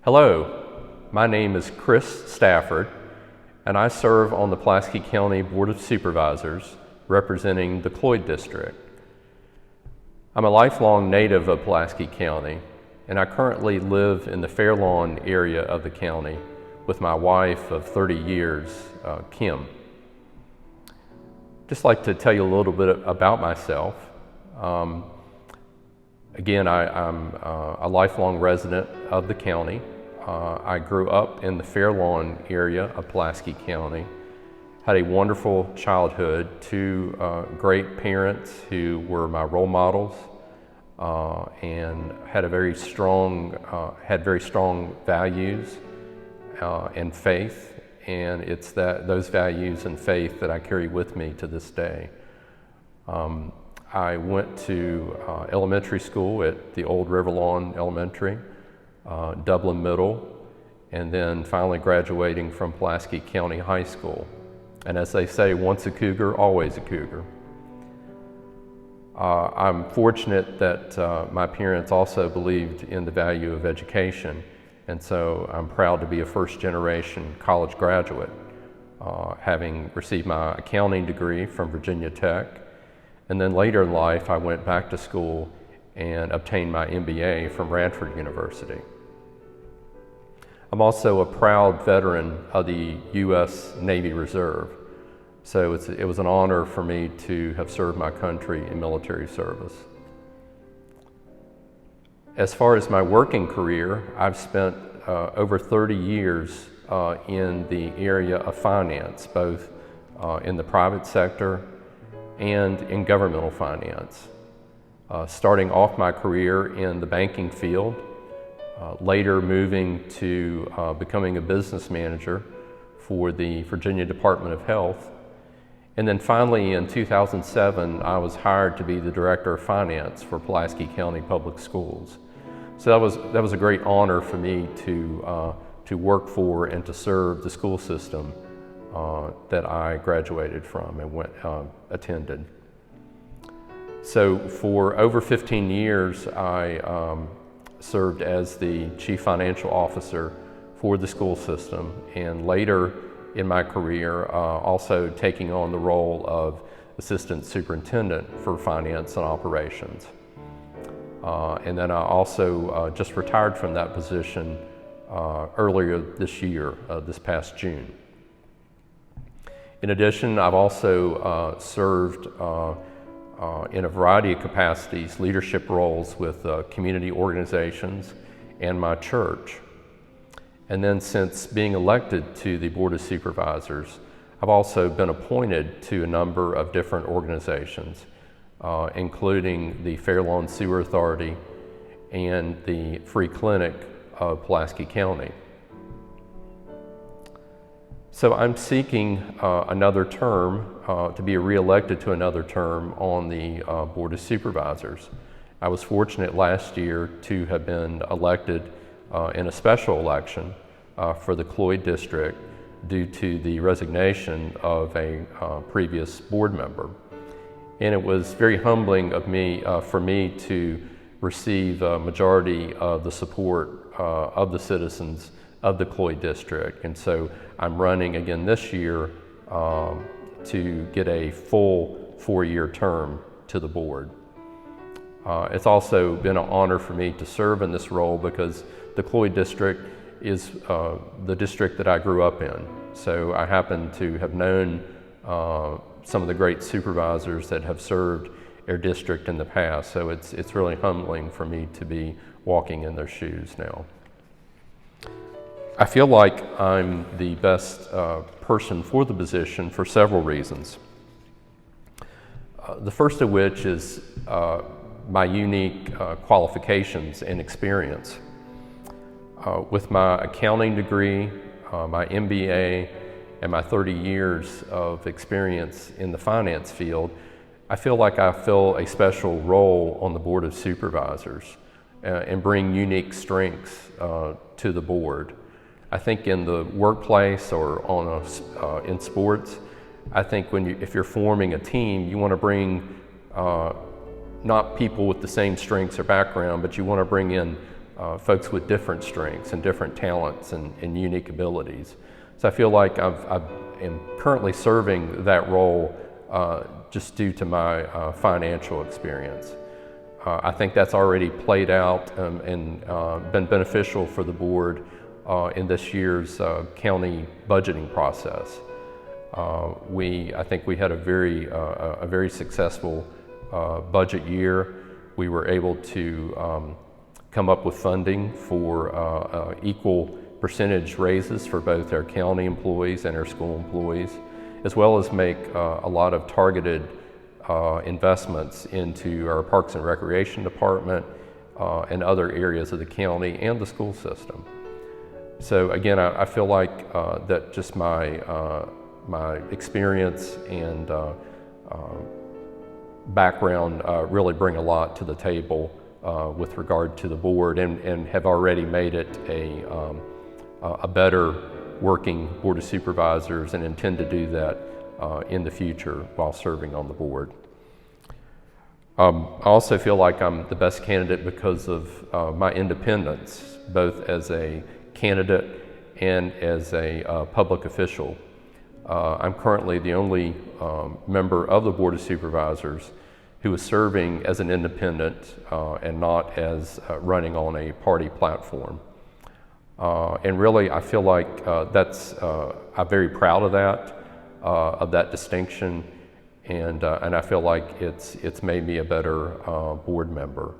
Hello, my name is Chris Stafford, and I serve on the Pulaski County Board of Supervisors representing the Cloyd District. I'm a lifelong native of Pulaski County, and I currently live in the Fairlawn area of the county with my wife of 30 years, Kim. Just like to tell you a little bit about myself. Again, I'm a lifelong resident of the county. I grew up in the Fairlawn area of Pulaski County, had a wonderful childhood, two great parents who were my role models, and had very strong values and faith, and it's those values and faith that I carry with me to this day. I went to elementary school at the old Riverlawn Elementary, Dublin Middle, and then finally graduating from Pulaski County High School. And as they say, once a cougar, always a cougar. I'm fortunate that my parents also believed in the value of education, and so I'm proud to be a first-generation college graduate, having received my accounting degree from Virginia Tech. And then later in life, I went back to school and obtained my MBA from Radford University. I'm also a proud veteran of the U.S. Navy Reserve, so it was an honor for me to have served my country in military service. As far as my working career, I've spent over 30 years in the area of finance, both in the private sector and in governmental finance. Starting off my career in the banking field, later moving to becoming a business manager for the Virginia Department of Health. And then finally in 2007, I was hired to be the Director of Finance for Pulaski County Public Schools. So that was a great honor for me to work for and to serve the school system that I graduated from and attended. So for over 15 years, I served as the Chief Financial Officer for the school system, and later in my career also taking on the role of Assistant Superintendent for Finance and Operations. And then I also just retired from that position earlier this year, this past June. In addition, I've also served in a variety of capacities, leadership roles with community organizations and my church. And then since being elected to the Board of Supervisors, I've also been appointed to a number of different organizations, including the Fairlawn Sewer Authority and the Free Clinic of Pulaski County. So I'm seeking another term, to be reelected to another term on the Board of Supervisors. I was fortunate last year to have been elected in a special election for the Cloyd District due to the resignation of a previous board member. And it was very humbling for me to receive a majority of the support of the citizens of the Cloyd District. And so I'm running again this year to get a full 4-year term to the board. It's also been an honor for me to serve in this role because the Cloyd District is the district that I grew up in. So I happen to have known some of the great supervisors that have served our district in the past. So it's really humbling for me to be walking in their shoes now. I feel like I'm the best person for the position for several reasons. The first of which is my unique qualifications and experience. With my accounting degree, my MBA, and my 30 years of experience in the finance field, I feel like I fill a special role on the Board of Supervisors and bring unique strengths to the board. I think in the workplace or in sports, I think if you're forming a team, you want to bring not people with the same strengths or background, but you want to bring in folks with different strengths and different talents and unique abilities. So I feel like I am currently serving that role just due to my financial experience. I think that's already played out and been beneficial for the board in this year's county budgeting process. I think we had a very successful budget year. We were able to come up with funding for equal percentage raises for both our county employees and our school employees, as well as make a lot of targeted investments into our Parks and Recreation Department and other areas of the county and the school system. So again, I feel like that just my experience and background really bring a lot to the table with regard to the board, and have already made it a better working Board of Supervisors, and intend to do that in the future while serving on the board. I also feel like I'm the best candidate because of my independence, both as a candidate and as a public official. I'm currently the only member of the Board of Supervisors who is serving as an independent and not as running on a party platform. And really, I feel like I'm very proud of that distinction, and I feel like it's made me a better board member.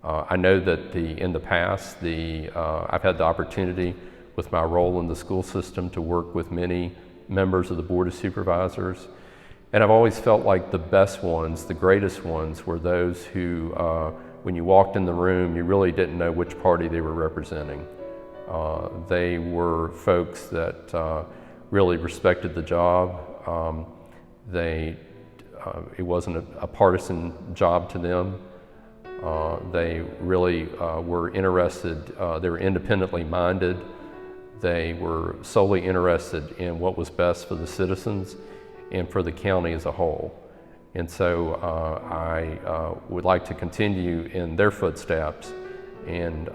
I know that in the past, I've had the opportunity with my role in the school system to work with many members of the Board of Supervisors, and I've always felt like the best ones, the greatest ones, were those who, when you walked in the room, you really didn't know which party they were representing. They were folks that really respected the job. It wasn't a partisan job to them. They really were interested, they were independently minded. They were solely interested in what was best for the citizens and for the county as a whole. And so I would like to continue in their footsteps and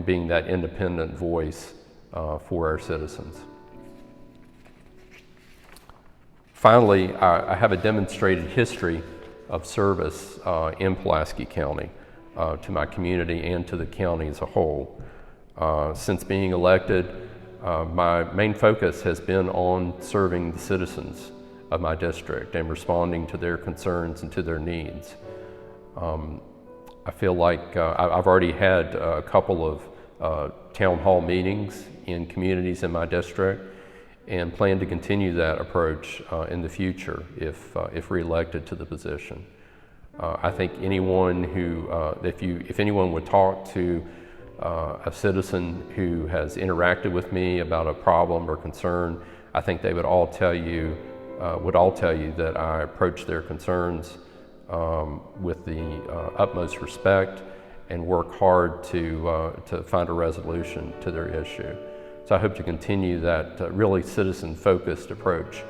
being that independent voice for our citizens. Finally, I have a demonstrated history of service in Pulaski County to my community and to the county as a whole. Since being elected, my main focus has been on serving the citizens of my district and responding to their concerns and to their needs. I feel like I've already had a couple of town hall meetings in communities in my district, and plan to continue that approach in the future if reelected to the position. I think anyone who, if anyone would talk to a citizen who has interacted with me about a problem or concern, I think they would all tell you that I approach their concerns with the utmost respect and work hard to find a resolution to their issue. So I hope to continue that really citizen-focused approach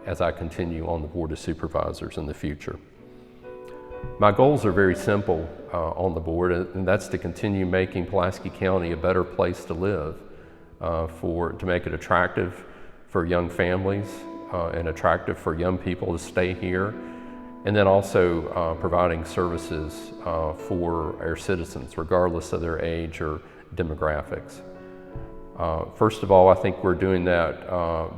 as I continue on the Board of Supervisors in the future. My goals are very simple on the board, and that's to continue making Pulaski County a better place to live, to make it attractive for young families and attractive for young people to stay here, and then also providing services for our citizens, regardless of their age or demographics. First of all, I think we're doing that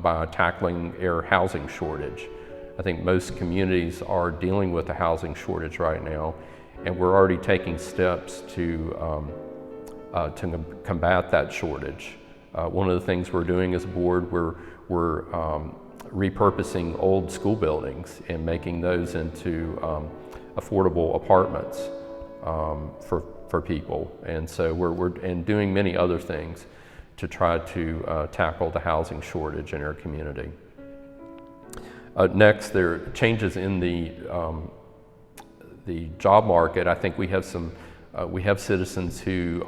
by tackling our housing shortage. I think most communities are dealing with a housing shortage right now, and we're already taking steps to combat that shortage. One of the things we're doing as a board, we're repurposing old school buildings and making those into affordable apartments for people, and so we're doing many other things to try to tackle the housing shortage in our community. Next, there are changes in the job market. I think we have citizens who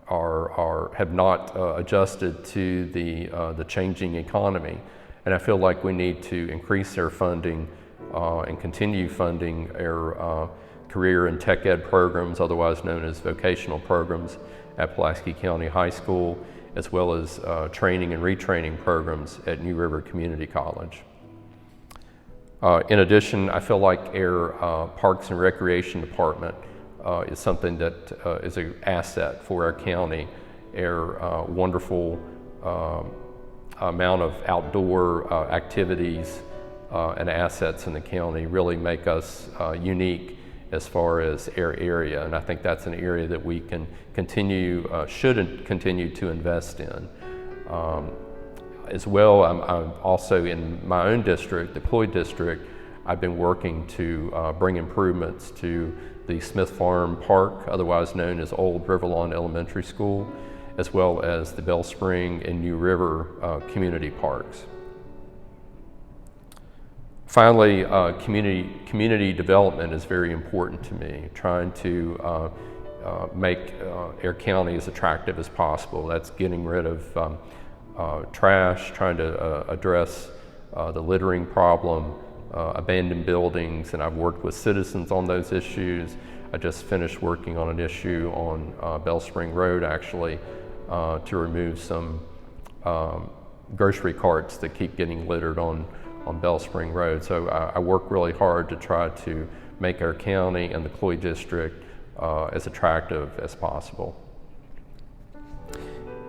have not adjusted to the changing economy, and I feel like we need to increase their funding and continue funding our career and tech ed programs, otherwise known as vocational programs at Pulaski County High School, as well as training and retraining programs at New River Community College. In addition, I feel like our Parks and Recreation Department is something that is an asset for our county. Our wonderful amount of outdoor activities and assets in the county really make us unique as far as our area, and I think that's an area that we can should continue to invest in. As well, I'm also in my own district, the Cloyd district, I've been working to bring improvements to the Smith Farm Park, otherwise known as Old Riverlawn Elementary School, as well as the Bell Spring and New River community parks. Finally, community development is very important to me, trying to make our county as attractive as possible. That's getting rid of trash, trying to address the littering problem, abandoned buildings, and I've worked with citizens on those issues. I just finished working on an issue on Bell Spring Road, actually, to remove some grocery carts that keep getting littered on Bell Spring Road. So I work really hard to try to make our county and the Cloyd district as attractive as possible.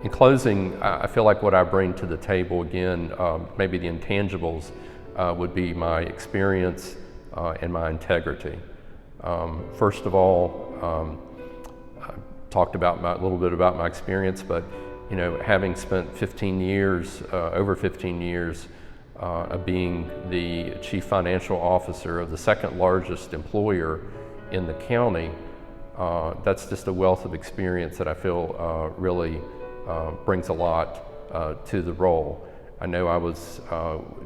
In closing, I feel like what I bring to the table, again, maybe the intangibles would be my experience and my integrity. First of all, I talked about a little bit about my experience, but having spent 15 years, over 15 years, of being the chief financial officer of the second largest employer in the county, that's just a wealth of experience that I feel really brings a lot to the role. I know I was,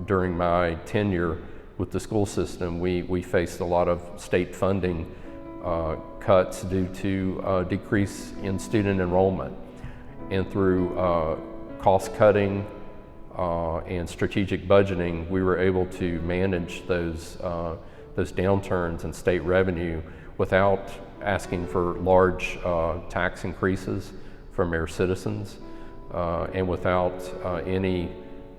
during my tenure with the school system, we faced a lot of state funding cuts due to decrease in student enrollment. And through cost cutting and strategic budgeting, we were able to manage those downturns in state revenue without asking for large tax increases from our citizens and without any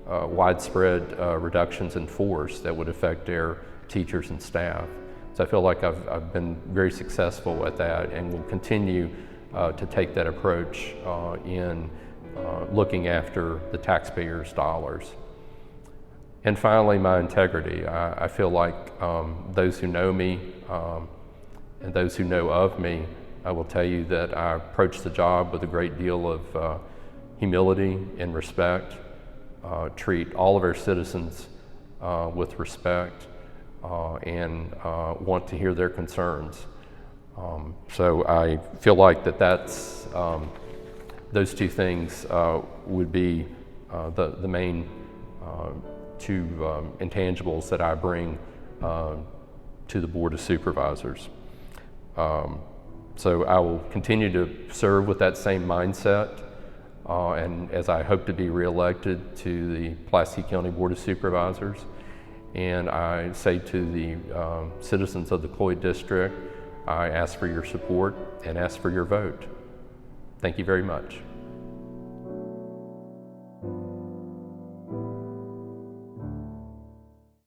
widespread reductions in force that would affect our teachers and staff. So I feel like I've been very successful at that and will continue to take that approach in looking after the taxpayers' dollars. And finally, my integrity. I feel like those who know me and those who know of me, I will tell you that I approach the job with a great deal of humility and respect, treat all of our citizens with respect, and want to hear their concerns. So I feel like that's those two things would be the main two intangibles that I bring to the Board of Supervisors. So I will continue to serve with that same mindset, and as I hope to be reelected to the Pulaski County Board of Supervisors. And I say to the citizens of the Cloyd District, I ask for your support and ask for your vote. Thank you very much.